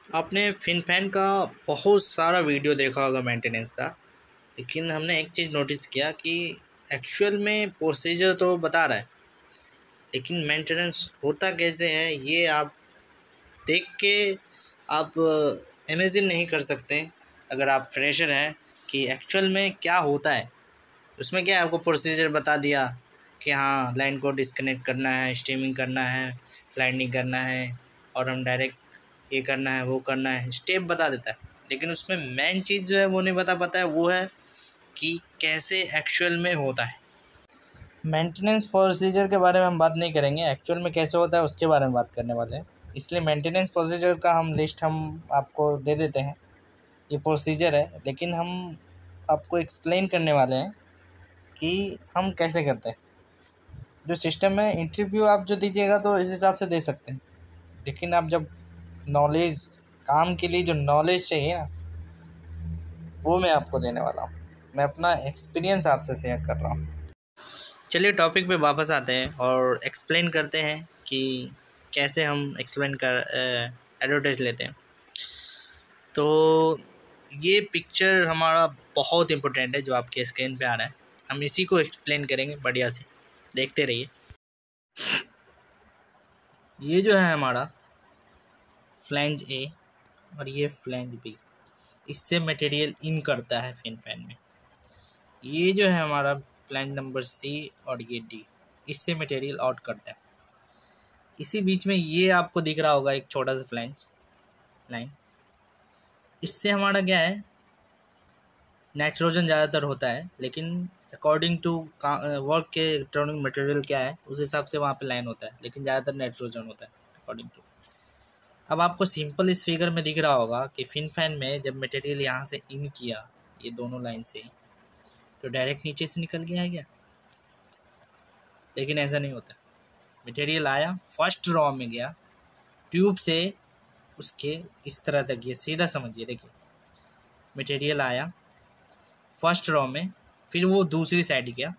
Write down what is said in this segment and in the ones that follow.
आपने फिनफैन का बहुत सारा वीडियो देखा होगा मेंटेनेंस का। लेकिन हमने एक चीज़ नोटिस किया कि एक्चुअल में प्रोसीजर तो बता रहा है, लेकिन मेंटेनेंस होता कैसे है ये आप देख के आप इमेजिन नहीं कर सकते अगर आप फ्रेशर हैं कि एक्चुअल में क्या होता है। उसमें क्या है, आपको प्रोसीजर बता दिया कि हाँ लाइन को डिस्कनेक्ट करना है, स्ट्रीमिंग करना है, ब्लाइंडिंग करना है, और हम डायरेक्ट ये करना है वो करना है, स्टेप बता देता है। लेकिन उसमें मेन चीज़ जो है वो नहीं बता पाता है, वो है कि कैसे एक्चुअल में होता है। मेंटेनेंस प्रोसीजर के बारे में हम बात नहीं करेंगे, एक्चुअल में कैसे होता है उसके बारे में बात करने वाले हैं। इसलिए मेंटेनेंस प्रोसीजर का हम लिस्ट हम आपको दे देते हैं। ये प्रोसीजर है, लेकिन हम आपको एक्सप्लेन करने वाले हैं कि हम कैसे करते हैं। जो सिस्टम है, इंटरव्यू आप जो दीजिएगा तो इस हिसाब से दे सकते हैं, लेकिन आप जब नॉलेज, काम के लिए जो नॉलेज चाहिए ना, वो मैं आपको देने वाला हूँ। मैं अपना एक्सपीरियंस आपसे शेयर कर रहा हूँ। चलिए टॉपिक पे वापस आते हैं और एक्सप्लेन करते हैं कि कैसे हम एक्सप्लेन कर एडवर्टाइज लेते हैं। तो ये पिक्चर हमारा बहुत इम्पोर्टेंट है जो आपके स्क्रीन पे आ रहा है। हम इसी को एक्सप्लेन करेंगे बढ़िया से, देखते रहिए। ये जो है हमारा फ्लैंज ए और ये फ्लैंज बी, इससे मटेरियल इन करता है फिनफैन में। ये जो है हमारा फ्लैंज नंबर सी और ये डी, इससे मटेरियल आउट करता है। इसी बीच में ये आपको दिख रहा होगा एक छोटा सा फ्लैंज लाइन, इससे हमारा क्या है, नाइट्रोजन ज़्यादातर होता है, लेकिन अकॉर्डिंग टू वर्क के इलेक्ट्रॉनिक मटेरियल क्या है उस हिसाब से वहाँ पे लाइन होता है, लेकिन ज़्यादातर नाइट्रोजन होता है अकॉर्डिंग टू। अब आपको सिंपल इस फिगर में दिख रहा होगा कि फिनफैन में जब मटेरियल यहाँ से इन किया, ये दोनों लाइन से, तो डायरेक्ट नीचे से निकल गया है क्या? लेकिन ऐसा नहीं होता। मटेरियल आया, फर्स्ट रॉ में गया, ट्यूब से उसके इस तरह तक, ये सीधा समझिए। देखिए मटेरियल आया फर्स्ट रॉ में, फिर वो दूसरी साइड गया,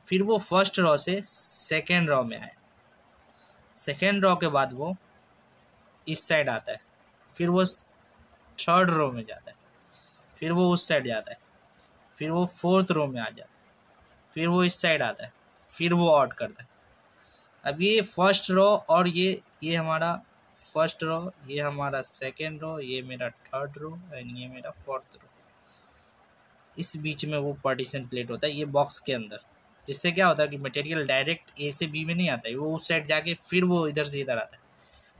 फिर वो फर्स्ट रॉ से सेकेंड रॉ में आया, सेकेंड रॉ के बाद वो इस साइड आता है, फिर वो थर्ड रो में जाता है, फिर वो उस साइड जाता है, फिर वो फोर्थ रो में आ जाता है, फिर वो इस साइड आता है, फिर वो आउट करता है। अब ये फर्स्ट रो और ये हमारा फर्स्ट रो, ये हमारा सेकेंड रो, ये मेरा थर्ड रो एंड ये मेरा फोर्थ रो। इस बीच में वो पार्टीशन प्लेट होता है ये बॉक्स के अंदर, जिससे क्या होता है कि मटेरियल डायरेक्ट ए से बी में नहीं आता है, वो उस साइड जाके फिर वो इधर से इधर आता है।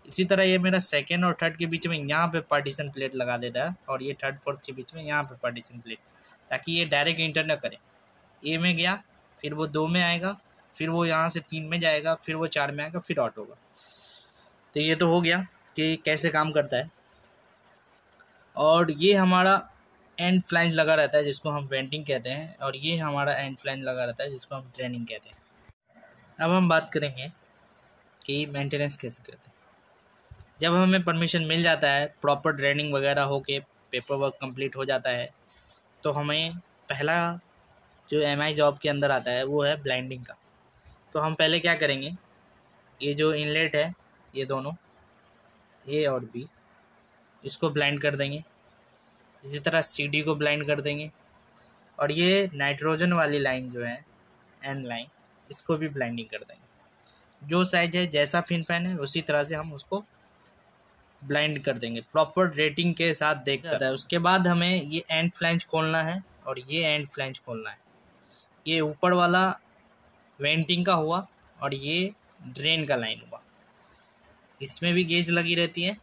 इसी तरह ये मेरा सेकेंड और थर्ड के बीच में यहाँ पे पार्टीशन प्लेट लगा देता है, और ये थर्ड फोर्थ के बीच में यहाँ पे पार्टीशन प्लेट, ताकि ये डायरेक्ट इंटर न करे। ए में गया, फिर वो 2 में आएगा, फिर वो यहाँ से 3 में जाएगा, फिर वो 4 में आएगा, फिर आउट होगा। तो ये तो हो गया कि कैसे काम करता है। और ये हमारा एंड फ्लैंज लगा रहता है जिसको हम वेंटिंग कहते हैं, और ये हमारा एंड फ्लैंज लगा रहता है जिसको हम ड्रेनिंग कहते हैं। अब हम बात करेंगे कि मेंटेनेंस कैसे करते हैं। जब हमें परमिशन मिल जाता है, प्रॉपर ड्रेनिंग वगैरह हो के पेपर वर्क कंप्लीट हो जाता है, तो हमें पहला जो एमआई जॉब के अंदर आता है वो है ब्लाइंडिंग का। तो हम पहले क्या करेंगे, ये जो इनलेट है, ये दोनों ए और बी, इसको ब्लाइंड कर देंगे। इसी तरह सीडी को ब्लाइंड कर देंगे, और ये नाइट्रोजन वाली लाइन जो है एंड लाइन, इसको भी ब्लाइंडिंग कर देंगे। जो साइज है, जैसा फिनफैन है, उसी तरह से हम उसको ब्लाइंड कर देंगे, प्रॉपर रेटिंग के साथ देख जाता है। उसके बाद हमें ये एंड फ्लैंज खोलना है और ये एंड फ्लैंज खोलना है। ये ऊपर वाला वेंटिंग का हुआ और ये ड्रेन का लाइन हुआ। इसमें भी गेज लगी रहती है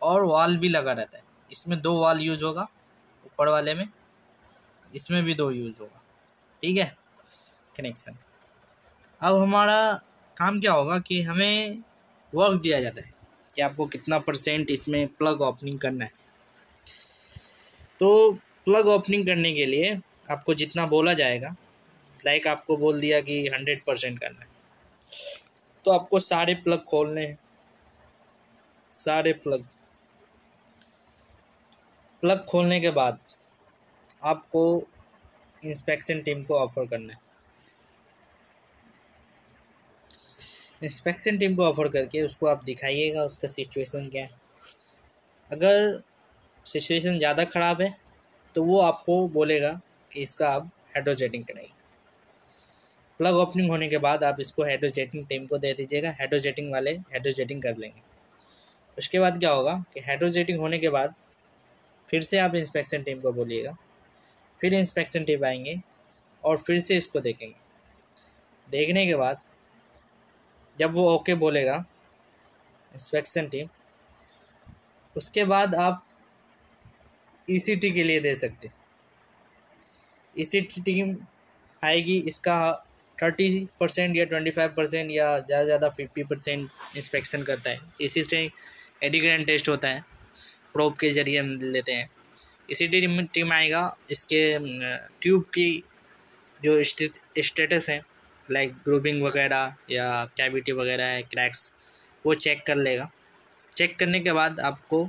और वाल भी लगा रहता है। इसमें 2 वाल यूज होगा, ऊपर वाले में, इसमें भी 2 यूज होगा। ठीक है, कनेक्शन। अब हमारा काम क्या होगा कि हमें वर्क दिया जाता है कि आपको कितना % इसमें प्लग ओपनिंग करना है। तो प्लग ओपनिंग करने के लिए आपको जितना बोला जाएगा, लाइक आपको बोल दिया कि 100% करना है, तो आपको सारे प्लग खोलने हैं। सारे प्लग खोलने के बाद आपको इंस्पेक्शन टीम को ऑफ़र करना है। इंस्पेक्शन टीम को ऑफ़र करके उसको आप दिखाइएगा उसका सिचुएशन क्या है, अगर सिचुएशन ज़्यादा ख़राब है तो वो आपको बोलेगा कि इसका आप हाइड्रोजेटिंग कराइए। प्लग ओपनिंग होने के बाद आप इसको हाइड्रोजेटिंग टीम को दे दीजिएगा, हाइड्रोजेटिंग वाले हाइड्रोजेटिंग कर लेंगे। उसके बाद क्या होगा कि हाइड्रोजेटिंग होने के बाद फिर से आप इंस्पेक्शन टीम को बोलिएगा, फिर इंस्पेक्शन टीम आएंगे और फिर से इसको देखेंगे। देखने के बाद जब वो ओके बोलेगा इंस्पेक्शन टीम, उसके बाद आप ईसीटी के लिए दे सकते। ईसीटी टीम आएगी, इसका 30% या 25% या ज़्यादा ज़्यादा 50% इंस्पेक्शन करता है। इसी से एडिग्रेन टेस्ट होता है, प्रोब के जरिए हम लेते हैं। इसी टीम आएगा, इसके ट्यूब की जो स्टेटस है लाइक ग्रूविंग वगैरह या कैविटी वगैरह है, क्रैक्स, वो चेक कर लेगा। चेक करने के बाद आपको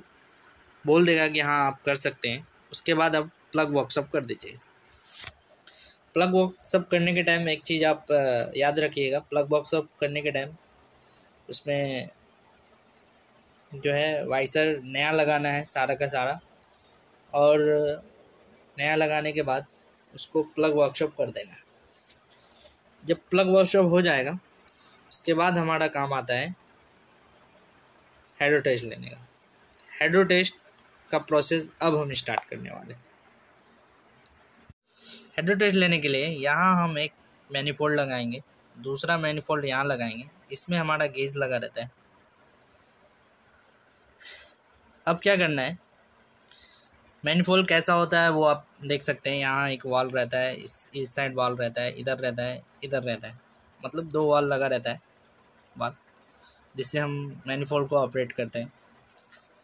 बोल देगा कि हाँ आप कर सकते हैं। उसके बाद आप प्लग वर्कशॉप कर दीजिए। प्लग वर्कशॉप करने के टाइम एक चीज़ आप याद रखिएगा, प्लग वर्कशॉप करने के टाइम उसमें जो है वाइसर नया लगाना है सारा का सारा, और नया लगाने के बाद उसको प्लग वर्कशॉप कर देना है। जब प्लग वर्कशॉप हो जाएगा उसके बाद हमारा काम आता है हाइड्रो टेस्ट लेने का। हाइड्रो टेस्ट का प्रोसेस अब हम स्टार्ट करने वाले हैं। हाइड्रो टेस्ट लेने के लिए यहाँ हम एक मैनिफोल्ड लगाएंगे, दूसरा मैनिफोल्ड यहाँ लगाएंगे, इसमें हमारा गेज लगा रहता है। अब क्या करना है, मैनिफोल्ड कैसा होता है वो आप देख सकते हैं। यहाँ एक वाल रहता है, इस साइड वाल रहता है, इधर रहता है, इधर रहता है, मतलब 2 वाल लगा रहता है वाल, जिससे हम मैनिफोल्ड को ऑपरेट करते हैं।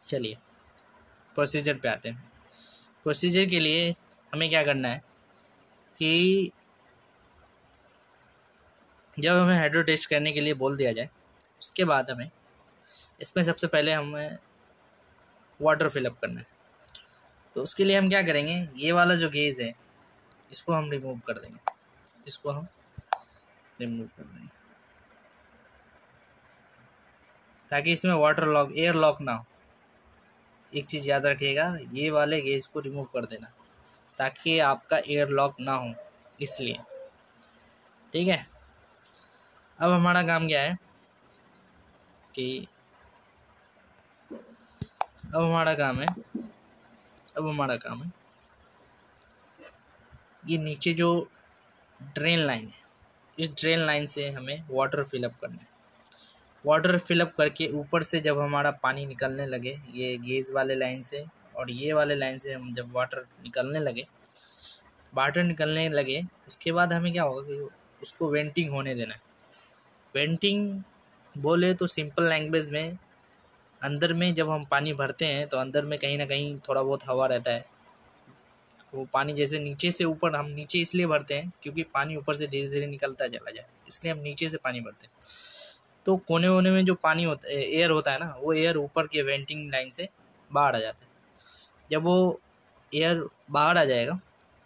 चलिए प्रोसीजर पे आते हैं। प्रोसीजर के लिए हमें क्या करना है कि जब हमें हाइड्रो टेस्ट करने के लिए बोल दिया जाए, उसके बाद हमें इसमें सबसे पहले हमें वाटर फिलअप करना है। तो उसके लिए हम क्या करेंगे, ये वाला जो गेज है इसको हम रिमूव कर देंगे, इसको हम रिमूव कर देंगे ताकि इसमें वाटर लॉक, एयर लॉक ना हो। एक चीज़ याद रखिएगा, ये वाले गेज को रिमूव कर देना ताकि आपका एयर लॉक ना हो, इसलिए। ठीक है, अब हमारा काम क्या है कि अब हमारा काम है ये नीचे जो ड्रेन लाइन है, इस ड्रेन लाइन से हमें वाटर फिलअप करना है। वाटर फिलअप करके ऊपर से जब हमारा पानी निकलने लगे, ये गेज वाले लाइन से और ये वाले लाइन से हम जब वाटर निकलने लगे, उसके बाद हमें क्या होगा कि उसको वेंटिंग होने देना है। वेंटिंग बोले तो सिंपल लैंग्वेज में, अंदर में जब हम पानी भरते हैं तो अंदर में कहीं ना कहीं थोड़ा बहुत हवा रहता है। वो पानी जैसे नीचे से ऊपर, हम नीचे इसलिए भरते हैं क्योंकि पानी ऊपर से धीरे धीरे निकलता चला जाए, इसलिए हम नीचे से पानी भरते हैं। तो कोने वोने में जो पानी होता है, एयर होता है ना, वो एयर ऊपर के वेंटिंग लाइन से बाहर आ जाता है। जब वो एयर बाहर आ जाएगा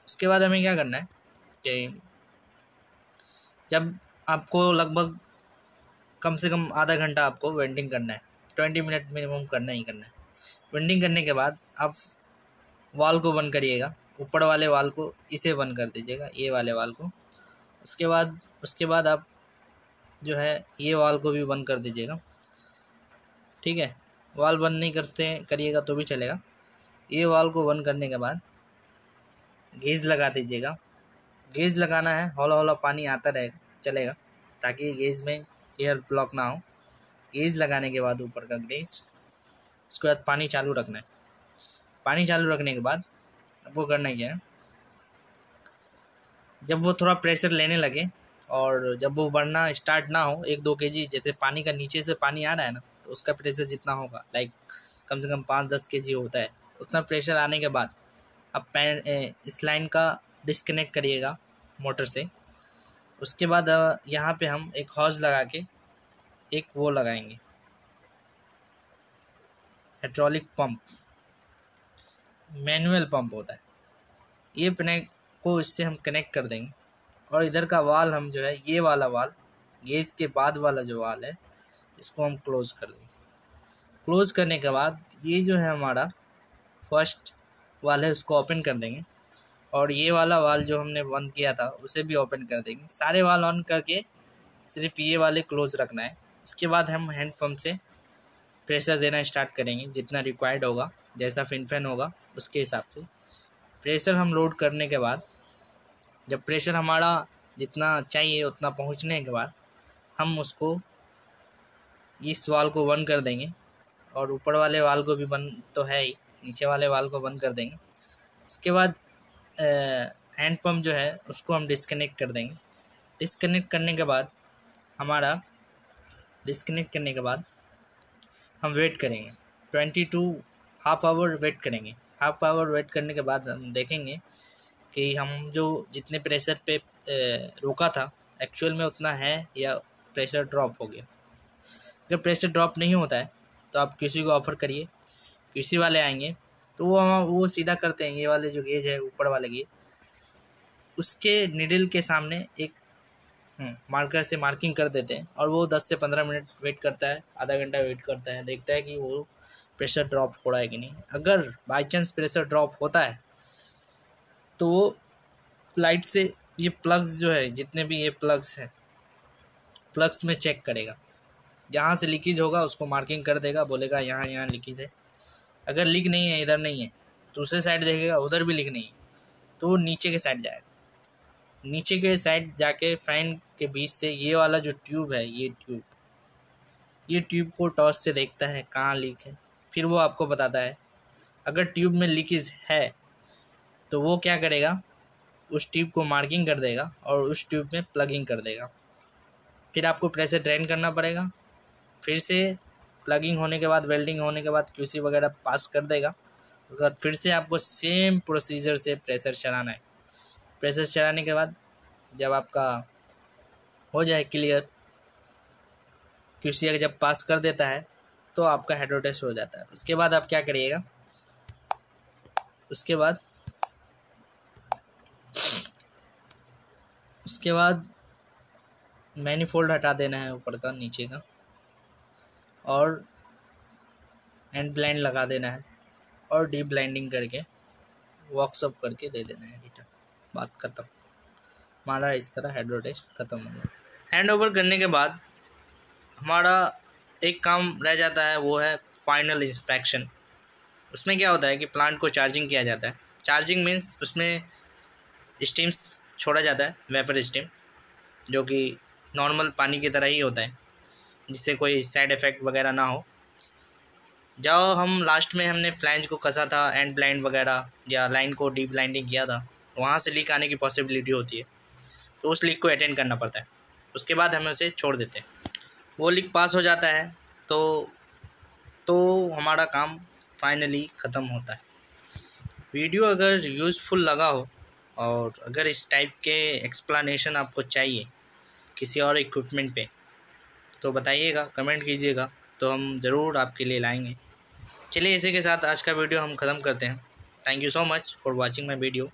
उसके बाद हमें क्या करना है कि जब आपको लगभग कम से कम आधा घंटा आपको वेंटिंग करना है, 20 मिनट मिनिमम करना ही करना है। वेंटिंग करने के बाद आप वाल को बंद करिएगा, ऊपर वाले वाल को इसे बंद कर दीजिएगा, ये वाले वाल को। उसके बाद आप जो है ये वाल को भी बंद कर दीजिएगा। ठीक है, वाल बंद नहीं करिएगा तो भी चलेगा। ये वाल को बंद करने के बाद गेज लगा दीजिएगा। गेज लगाना है, हौला हौला पानी आता रहेगा चलेगा ताकि गेज में एयर ब्लॉक ना हो। गेज लगाने के बाद ऊपर का गेज, उसके बाद पानी चालू रखना है। पानी चालू रखने के बाद आपको करना क्या है, जब वो थोड़ा प्रेशर लेने लगे और जब वो बढ़ना स्टार्ट ना हो, 1-2 kg, जैसे पानी का नीचे से पानी आ रहा है ना, तो उसका प्रेशर जितना होगा लाइक कम से कम 5-10 kg होता है, उतना प्रेशर आने के बाद आप इस लाइन का डिस्कनेक्ट करिएगा मोटर से। उसके बाद यहाँ पे हम एक हॉज लगा के एक वो लगाएंगे, हाइड्रोलिक पंप, मैनुअल पंप होता है। ये को इससे हम कनेक्ट कर देंगे और इधर का वाल हम जो है, ये वाला वाल, गेज के बाद वाला जो वाल है, इसको हम क्लोज कर देंगे। क्लोज़ करने के बाद ये जो है हमारा फर्स्ट वाल है उसको ओपन कर देंगे, और ये वाला वाल जो हमने बंद किया था उसे भी ओपन कर देंगे। सारे वाल ऑन करके सिर्फ ये वाले क्लोज रखना है। उसके बाद हम हैंड पंप से प्रेशर देना स्टार्ट करेंगे जितना रिक्वायर्ड होगा, जैसा फिन होगा उसके हिसाब से प्रेशर हम लोड करने के बाद, जब प्रेशर हमारा जितना चाहिए उतना पहुंचने के बाद हम उसको इस वाल को बंद कर देंगे, और ऊपर वाले वाल को भी बंद तो है ही, नीचे वाले वाल को बंद कर देंगे। उसके बाद हैंड पंप जो है उसको हम डिस्कनेक्ट कर देंगे। डिस्कनेक्ट करने के बाद हम वेट करेंगे 22 हाफ आवर वेट करेंगे। हाफ आवर वेट करने के बाद हम देखेंगे कि हम जो जितने प्रेशर पे रोका था एक्चुअल में उतना है या प्रेशर ड्रॉप हो गया। अगर प्रेशर ड्रॉप नहीं होता है तो आप किसी को ऑफ़र करिए, किसी वाले आएंगे तो वो सीधा करते हैं। ये वाले जो गेज है ऊपर वाले गेज, उसके निडल के सामने एक मार्कर से मार्किंग कर देते हैं, और वो 10 से 15 मिनट वेट करता है, आधा घंटा वेट करता है, देखता है कि वो प्रेशर ड्रॉप हो रहा है कि नहीं। अगर बाई चांस प्रेशर ड्रॉप होता है तो वो लाइट से ये प्लग्स जो है, जितने भी ये प्लग्स हैं, प्लग्स में चेक करेगा। जहाँ से लीकेज होगा उसको मार्किंग कर देगा, बोलेगा यहाँ लीकेज है। अगर लीक नहीं है, इधर नहीं है, दूसरे साइड देखेगा उधर भी लीक नहीं है, तो वो नीचे के साइड जाएगा। नीचे के साइड जाके फैन के बीच से ये वाला जो ट्यूब है, ये ट्यूब को टॉर्च से देखता है कहाँ लीक है, फिर वो आपको बताता है। अगर ट्यूब में लीकेज है तो वो क्या करेगा, उस ट्यूब को मार्किंग कर देगा और उस ट्यूब में प्लगिंग कर देगा। फिर आपको प्रेशर ड्रेन करना पड़ेगा, फिर से प्लगिंग होने के बाद, वेल्डिंग होने के बाद क्यूसी वगैरह पास कर देगा। उसके बाद फिर से आपको सेम प्रोसीजर से प्रेशर चढ़ाना है। प्रेशर चढ़ाने के बाद जब आपका हो जाए क्लियर, क्यूसी अगर जब पास कर देता है तो आपका हाइड्रो टेस्ट हो जाता है। उसके बाद आप क्या करिएगा, उसके बाद मैनीफोल्ड हटा देना है ऊपर का नीचे का, और एंड ब्लाइंड लगा देना है, और डीप ब्लाइंडिंग करके वर्कशॉप करके दे देना है रिटर्न। बात खत्म। हमारा इस तरह हाइड्रो टेस्ट खत्म हो गया। हैंड ओवर करने के बाद हमारा एक काम रह जाता है, वो है फाइनल इंस्पेक्शन। उसमें क्या होता है कि प्लांट को चार्जिंग किया जाता है। चार्जिंग मीन्स उसमें स्टीम्स छोड़ा जाता है, वेपर स्टीम, जो कि नॉर्मल पानी की तरह ही होता है, जिससे कोई साइड इफ़ेक्ट वगैरह ना हो। जब हम लास्ट में हमने फ्लैंज को कसा था, एंड ब्लाइंड वगैरह या लाइन को डीप ब्लाइंडिंग किया था, वहाँ से लीक आने की पॉसिबिलिटी होती है, तो उस लीक को अटेंड करना पड़ता है। उसके बाद हमें उसे छोड़ देते हैं। वो लीक पास हो जाता है तो हमारा काम फाइनली ख़त्म होता है। वीडियो अगर यूज़फुल लगा हो और अगर इस टाइप के एक्सप्लेनेशन आपको चाहिए किसी और इक्विपमेंट पे, तो बताइएगा, कमेंट कीजिएगा, तो हम ज़रूर आपके लिए लाएंगे। चलिए इसी के साथ आज का वीडियो हम ख़त्म करते हैं। Thank you so much for watching my video.